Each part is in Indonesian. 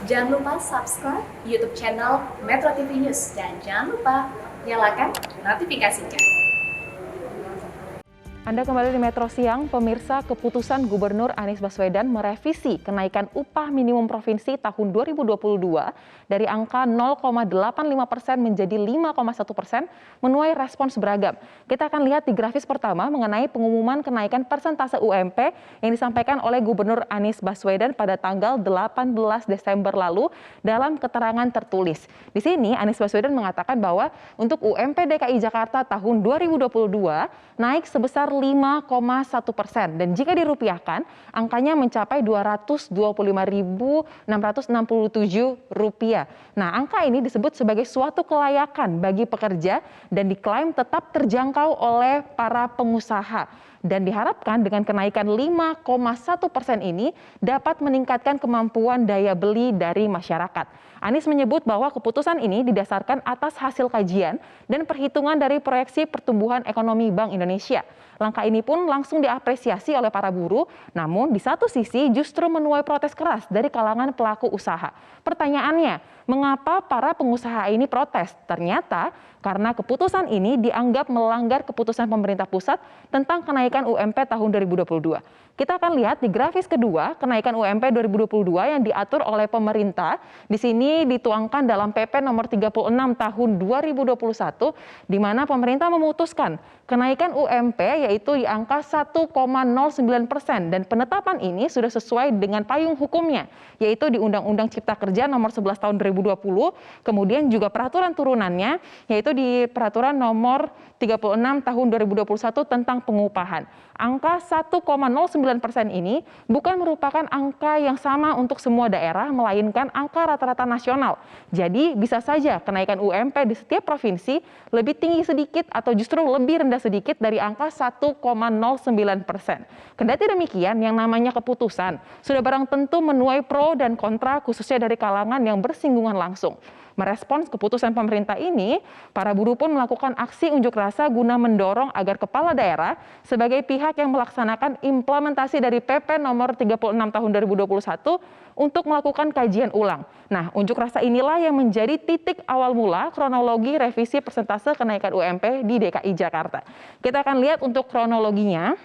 Jangan lupa subscribe YouTube channel Metro TV News dan jangan lupa nyalakan notifikasinya. Anda kembali di Metro Siang, pemirsa. Keputusan Gubernur Anies Baswedan merevisi kenaikan upah minimum provinsi tahun 2022 dari angka 0,85% menjadi 5,1% menuai respons beragam. Kita akan lihat di grafis pertama mengenai pengumuman kenaikan persentase UMP yang disampaikan oleh Gubernur Anies Baswedan pada tanggal 18 Desember lalu dalam keterangan tertulis. Di sini Anies Baswedan mengatakan bahwa untuk UMP DKI Jakarta tahun 2022 naik sebesar 5,1% dan jika dirupiahkan angkanya mencapai Rp225.667. Nah, angka ini disebut sebagai suatu kelayakan bagi pekerja dan diklaim tetap terjangkau oleh para pengusaha. Dan diharapkan dengan kenaikan 5,1% ini dapat meningkatkan kemampuan daya beli dari masyarakat. Anies menyebut bahwa keputusan ini didasarkan atas hasil kajian dan perhitungan dari proyeksi pertumbuhan ekonomi Bank Indonesia. Langkah ini pun langsung diapresiasi oleh para buruh, namun di satu sisi justru menuai protes keras dari kalangan pelaku usaha. Pertanyaannya, mengapa para pengusaha ini protes? Ternyata karena keputusan ini dianggap melanggar keputusan pemerintah pusat tentang kenaikan UMP tahun 2022. Kita akan lihat di grafis kedua, kenaikan UMP 2022 yang diatur oleh pemerintah. Di sini dituangkan dalam PP nomor 36 tahun 2021, di mana pemerintah memutuskan kenaikan UMP yaitu di angka 1,09% dan penetapan ini sudah sesuai dengan payung hukumnya, yaitu di Undang-Undang Cipta Kerja nomor 11 tahun 2020, kemudian juga peraturan turunannya, yaitu di peraturan nomor 36 tahun 2021 tentang pengupahan. Angka 1,09% ini bukan merupakan angka yang sama untuk semua daerah, melainkan angka rata-rata nasional. Jadi bisa saja kenaikan UMP di setiap provinsi lebih tinggi sedikit atau justru lebih rendah sedikit dari angka 1,09%. Kendati demikian, yang namanya keputusan sudah barang tentu menuai pro dan kontra khususnya dari kalangan yang bersinggungan langsung. Merespons keputusan pemerintah ini, para buruh pun melakukan aksi unjuk rasa guna mendorong agar kepala daerah sebagai pihak yang melaksanakan implementasi dari PP nomor 36 tahun 2021 untuk melakukan kajian ulang. Nah, unjuk rasa inilah yang menjadi titik awal mula kronologi revisi persentase kenaikan UMP di DKI Jakarta. Kita akan lihat untuk kronologinya.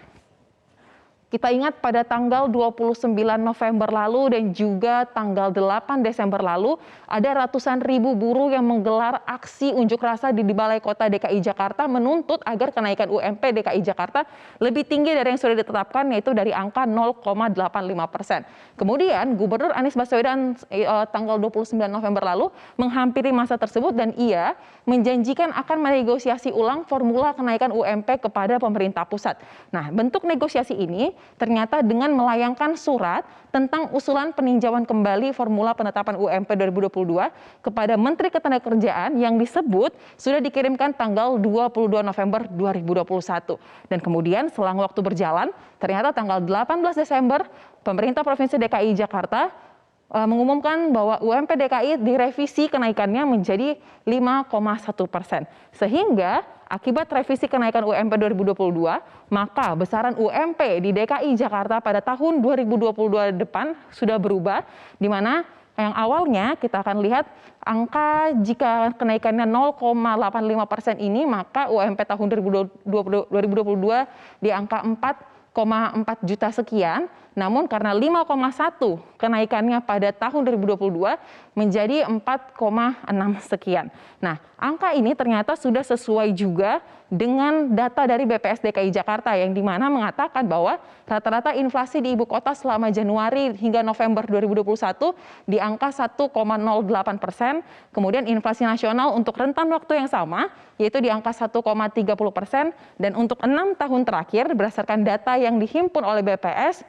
Kita ingat pada tanggal 29 November lalu dan juga tanggal 8 Desember lalu ada ratusan ribu buruh yang menggelar aksi unjuk rasa di Balai Kota DKI Jakarta menuntut agar kenaikan UMP DKI Jakarta lebih tinggi dari yang sudah ditetapkan, yaitu dari angka 0,85%. Kemudian Gubernur Anies Baswedan tanggal 29 November lalu menghampiri masa tersebut dan ia menjanjikan akan menegosiasi ulang formula kenaikan UMP kepada pemerintah pusat. Nah, bentuk negosiasi ini ternyata dengan melayangkan surat tentang usulan peninjauan kembali formula penetapan UMP 2022 kepada Menteri Ketenagakerjaan yang disebut sudah dikirimkan tanggal 22 November 2021. Dan kemudian selang waktu berjalan, ternyata tanggal 18 Desember pemerintah Provinsi DKI Jakarta mengumumkan bahwa UMP DKI direvisi kenaikannya menjadi 5,1%. Sehingga akibat revisi kenaikan UMP 2022, maka besaran UMP di DKI Jakarta pada tahun 2022 depan sudah berubah, di mana yang awalnya kita akan lihat angka jika kenaikannya 0,85% ini, maka UMP tahun 2022 di angka 4,4 juta sekian. Namun karena 5,1 kenaikannya pada tahun 2022 menjadi 4,6 sekian. Nah, angka ini ternyata sudah sesuai juga dengan data dari BPS DKI Jakarta yang dimana mengatakan bahwa rata-rata inflasi di ibu kota selama Januari hingga November 2021 di angka 1,08%, kemudian inflasi nasional untuk rentan waktu yang sama yaitu di angka 1,30%, dan untuk 6 tahun terakhir berdasarkan data yang dihimpun oleh BPS,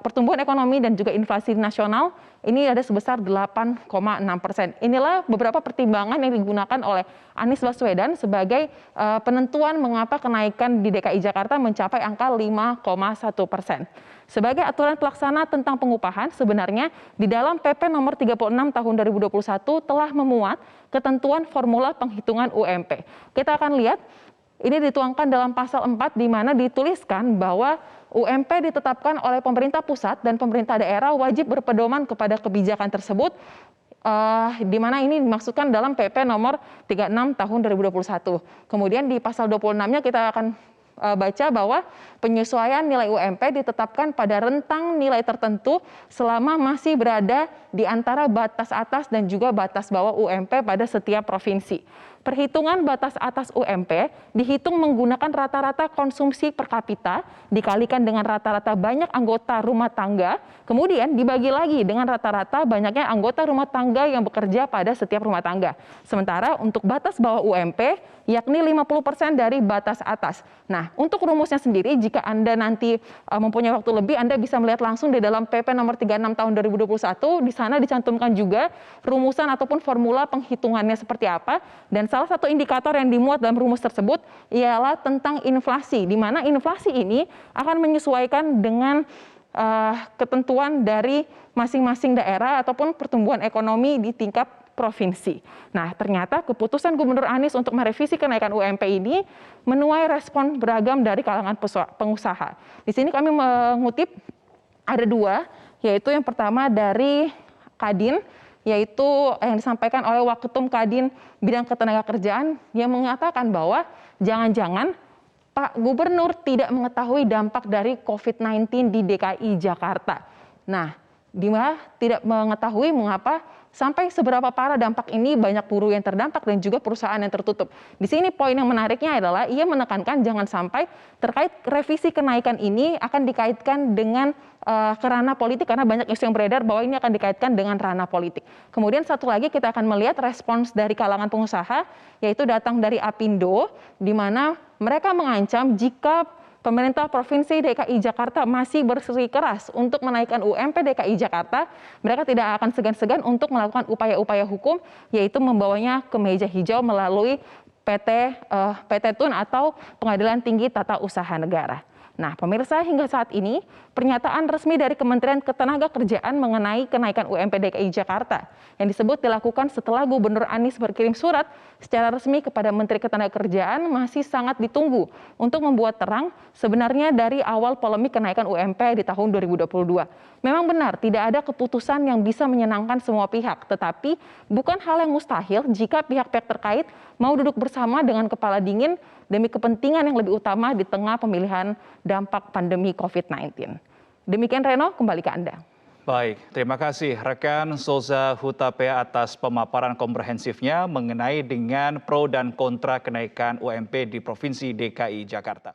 pertumbuhan ekonomi dan juga inflasi nasional ini ada sebesar 8,6%. Inilah beberapa pertimbangan yang digunakan oleh Anies Baswedan sebagai penentuan mengapa kenaikan di DKI Jakarta mencapai angka 5,1%. Sebagai aturan pelaksana tentang pengupahan, sebenarnya di dalam PP nomor 36 tahun 2021 telah memuat ketentuan formula penghitungan UMP. Kita akan lihat Ini dituangkan dalam pasal 4 di mana dituliskan bahwa UMP ditetapkan oleh pemerintah pusat dan pemerintah daerah wajib berpedoman kepada kebijakan tersebut, di mana ini dimaksudkan dalam PP nomor 36 tahun 2021. Kemudian di pasal 26-nya kita akan baca bahwa penyesuaian nilai UMP ditetapkan pada rentang nilai tertentu selama masih berada di antara batas atas dan juga batas bawah UMP pada setiap provinsi. Perhitungan batas atas UMP dihitung menggunakan rata-rata konsumsi per kapita dikalikan dengan rata-rata banyak anggota rumah tangga, kemudian dibagi lagi dengan rata-rata banyaknya anggota rumah tangga yang bekerja pada setiap rumah tangga. Sementara untuk batas bawah UMP yakni 50% dari batas atas. Nah, untuk rumusnya sendiri jika Anda nanti mempunyai waktu lebih, Anda bisa melihat langsung di dalam PP nomor 36 tahun 2021, di sana dicantumkan juga rumusan ataupun formula penghitungannya seperti apa, dan salah satu indikator yang dimuat dalam rumus tersebut ialah tentang inflasi, di mana inflasi ini akan menyesuaikan dengan ketentuan dari masing-masing daerah ataupun pertumbuhan ekonomi di tingkat provinsi. Nah, ternyata keputusan Gubernur Anies untuk merevisi kenaikan UMP ini menuai respon beragam dari kalangan pengusaha. Di sini kami mengutip ada dua, yaitu yang pertama dari Kadin, yaitu yang disampaikan oleh Waketum Kadin Bidang Ketenagakerjaan yang mengatakan bahwa jangan-jangan Pak Gubernur tidak mengetahui dampak dari COVID-19 di DKI Jakarta. Nah, Dima tidak mengetahui mengapa sampai seberapa parah dampak ini, banyak buruh yang terdampak dan juga perusahaan yang tertutup. Di sini poin yang menariknya adalah ia menekankan jangan sampai terkait revisi kenaikan ini akan dikaitkan dengan ke ranah politik, karena banyak isu yang beredar bahwa ini akan dikaitkan dengan ranah politik. Kemudian satu lagi kita akan melihat respons dari kalangan pengusaha, yaitu datang dari Apindo, di mana mereka mengancam jika pemerintah Provinsi DKI Jakarta masih bersikeras untuk menaikkan UMP DKI Jakarta, mereka tidak akan segan-segan untuk melakukan upaya-upaya hukum, yaitu membawanya ke meja hijau melalui PT TUN atau Pengadilan Tinggi Tata Usaha Negara. Nah, pemirsa, hingga saat ini pernyataan resmi dari Kementerian Ketenagakerjaan mengenai kenaikan UMP DKI Jakarta yang disebut dilakukan setelah Gubernur Anies berkirim surat secara resmi kepada Menteri Ketenagakerjaan masih sangat ditunggu untuk membuat terang sebenarnya dari awal polemik kenaikan UMP di tahun 2022. Memang benar tidak ada keputusan yang bisa menyenangkan semua pihak, tetapi bukan hal yang mustahil jika pihak-pihak terkait mau duduk bersama dengan kepala dingin demi kepentingan yang lebih utama di tengah pemilihan dampak pandemi COVID-19. Demikian Reno, kembali ke Anda. Baik, terima kasih rekan Souza Hutapea atas pemaparan komprehensifnya mengenai dengan pro dan kontra kenaikan UMP di Provinsi DKI Jakarta.